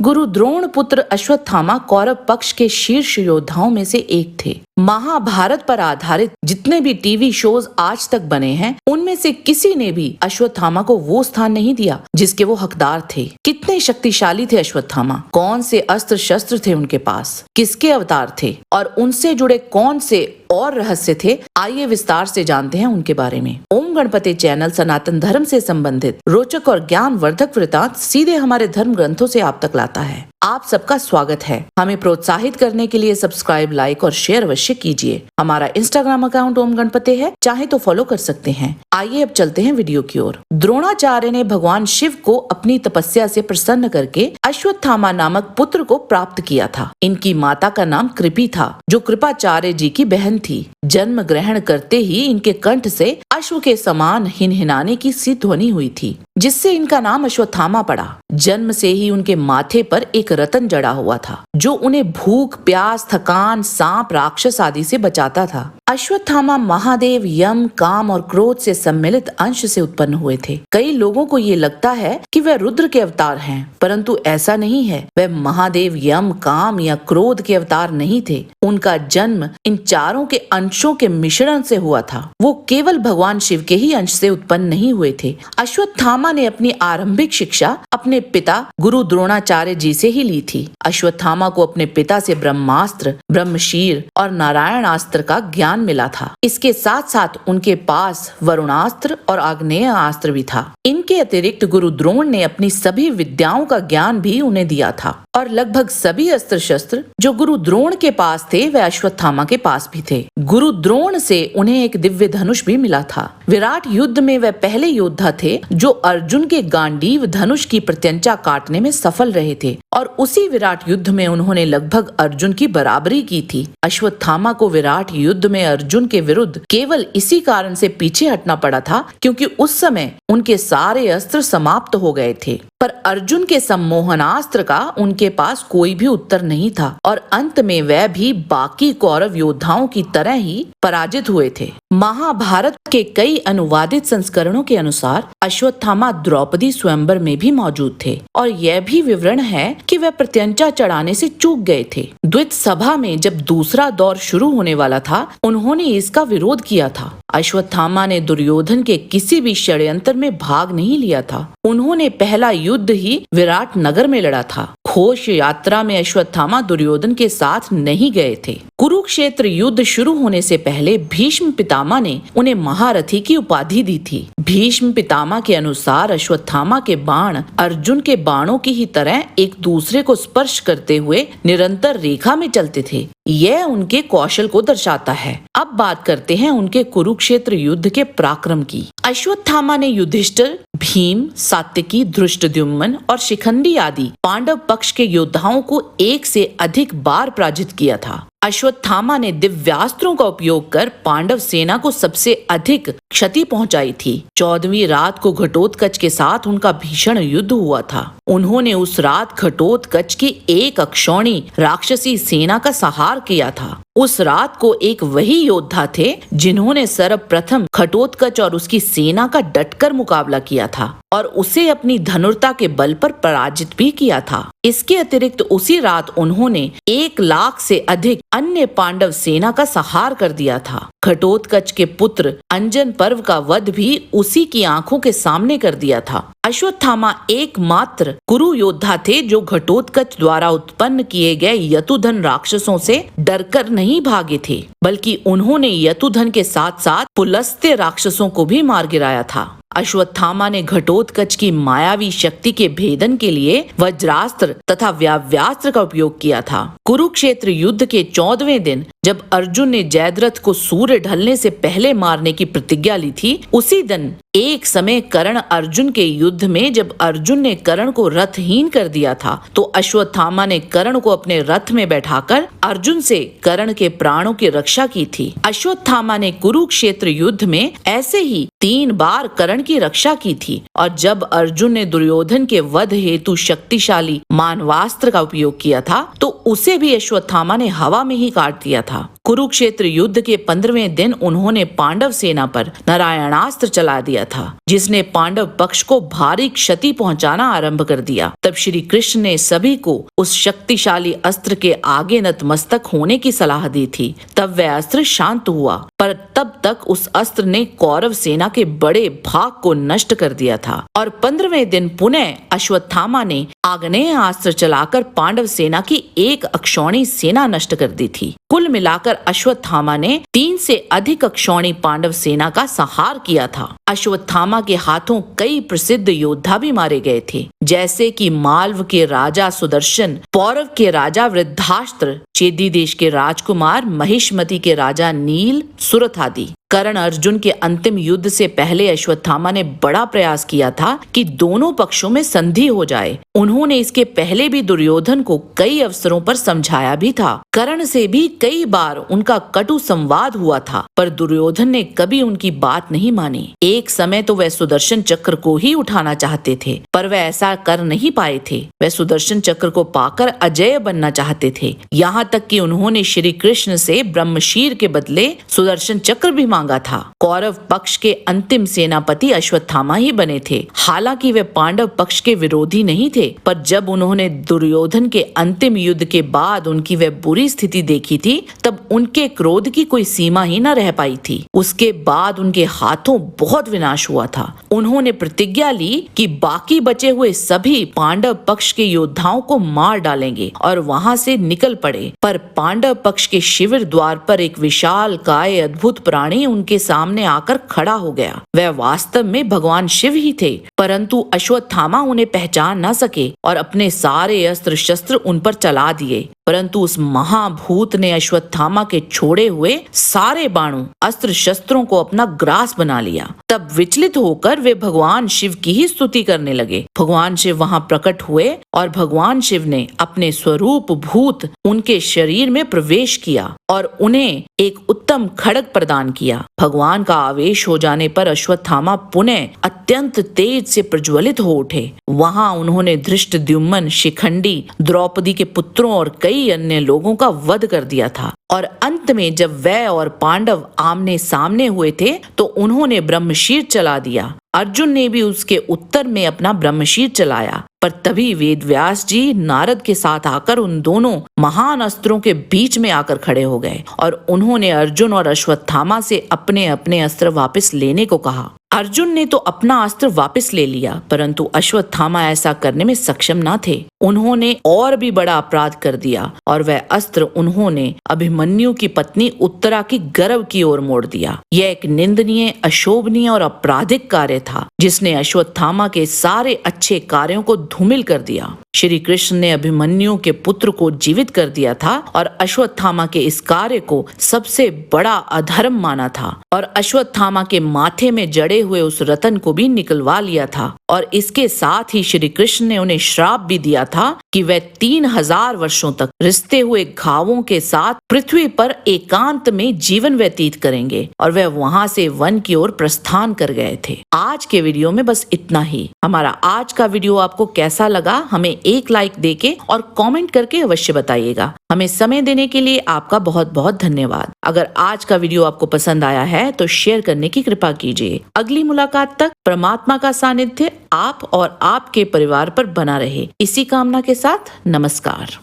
गुरु द्रोण पुत्र अश्वत्थामा कौरव पक्ष के शीर्ष योद्धाओं में से एक थे। महाभारत पर आधारित जितने भी टीवी शोज आज तक बने हैं, उनमें से किसी ने भी अश्वत्थामा को वो स्थान नहीं दिया जिसके वो हकदार थे। कितने शक्तिशाली थे अश्वत्थामा, कौन से अस्त्र शस्त्र थे उनके पास, किसके अवतार थे और उनसे जुड़े कौन से और रहस्य थे, आइए विस्तार से जानते हैं उनके बारे में। ओम गणपति चैनल सनातन धर्म से संबंधित रोचक और ज्ञानवर्धक वृतांत सीधे हमारे धर्म ग्रंथों से आप तक लाता है। आप सबका स्वागत है। हमें प्रोत्साहित करने के लिए सब्सक्राइब, लाइक और शेयर अवश्य कीजिए। हमारा इंस्टाग्राम अकाउंट ओम गणपति है, चाहे तो फॉलो कर सकते हैं। आइए अब चलते हैं वीडियो की ओर। द्रोणाचार्य ने भगवान शिव को अपनी तपस्या से प्रसन्न करके अश्वत्थामा नामक पुत्र को प्राप्त किया था। इनकी माता का नाम कृपि था, जो कृपाचार्य जी की बहन थी। जन्म ग्रहण करते ही इनके कंठ से अश्व के समान हिनहिनाने की सी ध्वनि हुई थी, जिससे इनका नाम अश्वत्थामा पड़ा। जन्म से ही उनके माथे पर एक रतन जड़ा हुआ था, जो उन्हें भूख, प्यास, थकान, सांप, राक्षस आदि से बचाता था। अश्वत्थामा महादेव, यम, काम और क्रोध से सम्मिलित अंश से उत्पन्न हुए थे। कई लोगों को ये लगता है कि वह रुद्र के अवतार हैं, परंतु ऐसा नहीं है। वह महादेव, यम, काम या क्रोध के अवतार नहीं थे। उनका जन्म इन चारों के अंशों के मिश्रण से हुआ था। वो केवल भगवान शिव के ही अंश से उत्पन्न नहीं हुए थे। अश्वत्थामा ने अपनी आरंभिक शिक्षा अपने पिता गुरु द्रोणाचार्य जी से ही ली थी। अश्वत्थामा को अपने पिता से ब्रह्मास्त्र, ब्रह्मशीर और नारायणास्त्र का ज्ञान मिला था। इसके साथ साथ उनके पास वरुणास्त्र और आग्नेय अस्त्र भी था। इनके अतिरिक्त गुरु द्रोण ने अपनी सभी विद्याओं का ज्ञान भी उन्हें दिया था और लगभग सभी अस्त्र शस्त्र जो गुरु द्रोण के पास थे वह अश्वत्थामा के पास भी थे। गुरु द्रोण से उन्हें एक दिव्य धनुष भी मिला था। विराट युद्ध में वह पहले योद्धा थे जो अर्जुन के गांडीव धनुष की प्रत्यंचा काटने में सफल रहे थे और उसी विराट युद्ध में उन्होंने लगभग अर्जुन की बराबरी की थी। अश्वत्थामा को विराट युद्ध में अर्जुन के विरुद्ध केवल इसी कारण से पीछे हटना पड़ा था क्योंकि उस समय उनके सारे अस्त्र समाप्त हो गए थे, पर अर्जुन के सम्मोहनास्त्र का उनके पास कोई भी उत्तर नहीं था और अंत में वह भी बाकी कौरव योद्धाओं की तरह ही पराजित हुए थे। महाभारत के कई अनुवादित संस्करणों के अनुसार अश्वत्थामा द्रौपदी स्वयंवर में भी मौजूद थे और यह भी विवरण है कि वह प्रत्यंचा चढ़ाने से चूक गए थे। द्वित सभा में जब दूसरा दौर शुरू होने वाला था, उन्होंने इसका विरोध किया था। अश्वत्थामा ने दुर्योधन के किसी भी षड्यंत्र में भाग नहीं लिया था। उन्होंने पहला युद्ध ही विराट नगर में लड़ा था। घोष यात्रा में अश्वत्थामा दुर्योधन के साथ नहीं गए थे। कुरुक्षेत्र युद्ध शुरू होने से पहले भीष्म पितामह ने उन्हें महारथी की उपाधि दी थी। भीष्म पितामह के अनुसार अश्वत्थामा के बाण अर्जुन के बाणों की ही तरह एक दूसरे को स्पर्श करते हुए निरंतर रेखा में चलते थे। यह उनके कौशल को दर्शाता है। अब बात करते हैं उनके कुरुक्षेत्र युद्ध के पराक्रम की। अश्वत्थामा ने युधिष्ठिर, भीम, सात्यकी, धृष्टद्युम्न और शिखंडी आदि पांडव पक्ष के योद्धाओं को एक से अधिक बार पराजित किया था। अश्वत्थामा ने दिव्यास्त्रों का उपयोग कर पांडव सेना को सबसे अधिक क्षति पहुंचाई थी। 14वीं रात को घटोत्कच के साथ उनका भीषण युद्ध हुआ था। उन्होंने उस रात घटोत्कच की एक अक्षौणी राक्षसी सेना का संहार किया था। उस रात को एक वही योद्धा थे जिन्होंने सर्वप्रथम घटोत्कच और उसकी सेना का डटकर मुकाबला किया था और उसे अपनी धनुर्ता के बल पर पराजित भी किया था। इसके अतिरिक्त उसी रात उन्होंने 1 लाख से अधिक अन्य पांडव सेना का संहार कर दिया था। घटोत्कच के पुत्र अंजन पर्व का वध भी उसी की आंखों के सामने कर दिया था। अश्वत्थामा एकमात्र कुरु योद्धा थे जो घटोत्कच द्वारा उत्पन्न किए गए यतुधन राक्षसों से डरकर नहीं भागे थे, बल्कि उन्होंने यतुधन के साथ साथ पुलस्त्य राक्षसों को भी मार गिराया था। अश्वत्थामा ने घटोत्कच की मायावी शक्ति के भेदन के लिए वज्रास्त्र तथा व्याव्यास्त्र का उपयोग किया था। कुरुक्षेत्र युद्ध के 14वें दिन जब अर्जुन ने जयद्रथ को सूर्य ढलने से पहले मारने की प्रतिज्ञा ली थी, उसी दिन एक समय कर्ण अर्जुन के युद्ध में जब अर्जुन ने कर्ण को रथहीन कर दिया था, तो अश्वत्थामा ने कर्ण को अपने रथ में बैठाकर अर्जुन से कर्ण के प्राणों की रक्षा की थी। अश्वत्थामा ने कुरुक्षेत्र युद्ध में ऐसे ही 3 बार कर्ण धर्म की रक्षा की थी। और जब अर्जुन ने दुर्योधन के वध हेतु शक्तिशाली मानवास्त्र का उपयोग किया था तो उसे भी अश्वत्थामा ने हवा में ही काट दिया था। कुरुक्षेत्र युद्ध के 15वें दिन उन्होंने पांडव सेना पर नारायणास्त्र चला दिया था, जिसने पांडव पक्ष को भारी क्षति पहुंचाना आरंभ कर दिया। तब श्री कृष्ण ने सभी को उस शक्तिशाली अस्त्र के आगे नतमस्तक होने की सलाह दी थी। तब वह अस्त्र शांत हुआ, पर तब तक उस अस्त्र ने कौरव सेना के बड़े भाग को नष्ट कर दिया था। और 15वें दिन पुनः अश्वत्थामा ने आग्नेय अस्त्र चलाकर पांडव सेना की एक अक्षौणी सेना नष्ट कर दी थी। कुल मिलाकर अश्वत्थामा ने 3 से अधिक अक्षौणी पांडव सेना का संहार किया था। अश्वत्थामा के हाथों कई प्रसिद्ध योद्धा भी मारे गए थे, जैसे कि मालव के राजा सुदर्शन, पौरव के राजा वृद्धास्त्र, चेदी देश के राजकुमार महिष्मति के राजा नील, सुरथ आदि। कर्ण अर्जुन के अंतिम युद्ध से पहले अश्वत्थामा ने बड़ा प्रयास किया था कि दोनों पक्षों में संधि हो जाए। उन्होंने इसके पहले भी दुर्योधन को कई अवसरों पर समझाया भी था। कर्ण से भी कई बार उनका कटु संवाद हुआ था, पर दुर्योधन ने कभी उनकी बात नहीं मानी। एक समय तो वह सुदर्शन चक्र को ही उठाना चाहते थे, पर वह ऐसा कर नहीं पाए थे। वह सुदर्शन चक्र को पाकर अजय बनना चाहते थे। यहाँ तक कि उन्होंने श्री कृष्ण से ब्रह्मशीर के बदले सुदर्शन चक्र भी मांगा था। कौरव पक्ष के अंतिम सेनापति अश्वत्थामा ही बने थे। हालांकि वे पांडव पक्ष के विरोधी नहीं थे, पर जब उन्होंने दुर्योधन के अंतिम युद्ध के बाद उनकी वह बुरी स्थिति देखी थी, तब उनके क्रोध की कोई सीमा ही न रह पाई थी। उसके बाद उनके हाथों बहुत विनाश हुआ था। उन्होंने प्रतिज्ञा ली कि बाकी बचे हुए सभी पांडव पक्ष के योद्धाओं को मार डालेंगे और वहां से निकल पड़े। पर पांडव पक्ष के शिविर द्वार पर एक विशाल काय अद्भुत प्राणी उनके सामने आकर खड़ा हो गया। वह वास्तव में भगवान शिव ही थे, परंतु अश्वत्थामा उन्हें पहचान न सके और अपने सारे अस्त्र शस्त्र उन पर चला दिए। परंतु उस महाभूत ने अश्वत्थामा के छोड़े हुए सारे बाणों अस्त्र शस्त्रों को अपना ग्रास बना लिया। तब विचलित होकर वे भगवान शिव की ही स्तुति करने लगे। भगवान शिव वहां प्रकट हुए और भगवान शिव ने अपने स्वरूप भूत उनके शरीर में प्रवेश किया और उन्हें एक उत्तम खड्ग प्रदान किया। भगवान का आवेश हो जाने पर अश्वत्थामा पुनः अत्यंत तेज से प्रज्वलित हो उठे। वहां उन्होंने धृष्टद्युम्न, शिखंडी, द्रौपदी के पुत्रों और कई अन्य लोगों का वध कर दिया था। और अंत में जब वह और पांडव आमने सामने हुए थे तो उन्होंने ब्रह्मशीर चला दिया। अर्जुन ने भी उसके उत्तर में अपना ब्रह्मशीर चलाया, पर तभी वेद व्यास जी नारद के साथ आकर उन दोनों महान अस्त्रों के बीच में आकर खड़े हो गए और उन्होंने अर्जुन और अश्वत्थामा से अपने अपने अस्त्र वापस लेने को कहा। अर्जुन ने तो अपना अस्त्र वापस ले लिया, परंतु अश्वत्थामा ऐसा करने में सक्षम न थे। उन्होंने और भी बड़ा अपराध कर दिया और वह अस्त्र उन्होंने अभिमन्यु की पत्नी उत्तरा की गर्भ की ओर मोड़ दिया। यह एक निंदनीय, अशोभनीय और आपराधिक कार्य था, जिसने अश्वत्थामा के सारे अच्छे कार्यों को धूमिल कर दिया। श्री कृष्ण ने अभिमन्यु के पुत्र को जीवित कर दिया था और अश्वत्थामा के इस कार्य को सबसे बड़ा अधर्म माना था और अश्वत्थामा के माथे में जड़े हुए उस रतन को भी निकलवा लिया था। और इसके साथ ही श्री कृष्ण ने उन्हें श्राप भी दिया था कि वह 3000 वर्षों तक रिश्ते हुए घावों के साथ पृथ्वी पर एकांत में जीवन व्यतीत करेंगे और वह वहां से वन की ओर प्रस्थान कर गए थे। आज के वीडियो में बस इतना ही। हमारा आज का वीडियो आपको कैसा लगा हमें एक लाइक देके और कमेंट करके अवश्य बताइएगा। हमें समय देने के लिए आपका बहुत बहुत धन्यवाद। अगर आज का वीडियो आपको पसंद आया है तो शेयर करने की कृपा कीजिए। अगली मुलाकात तक परमात्मा का सानिध्य आप और आपके परिवार पर बना रहे, इसी कामना के साथ नमस्कार।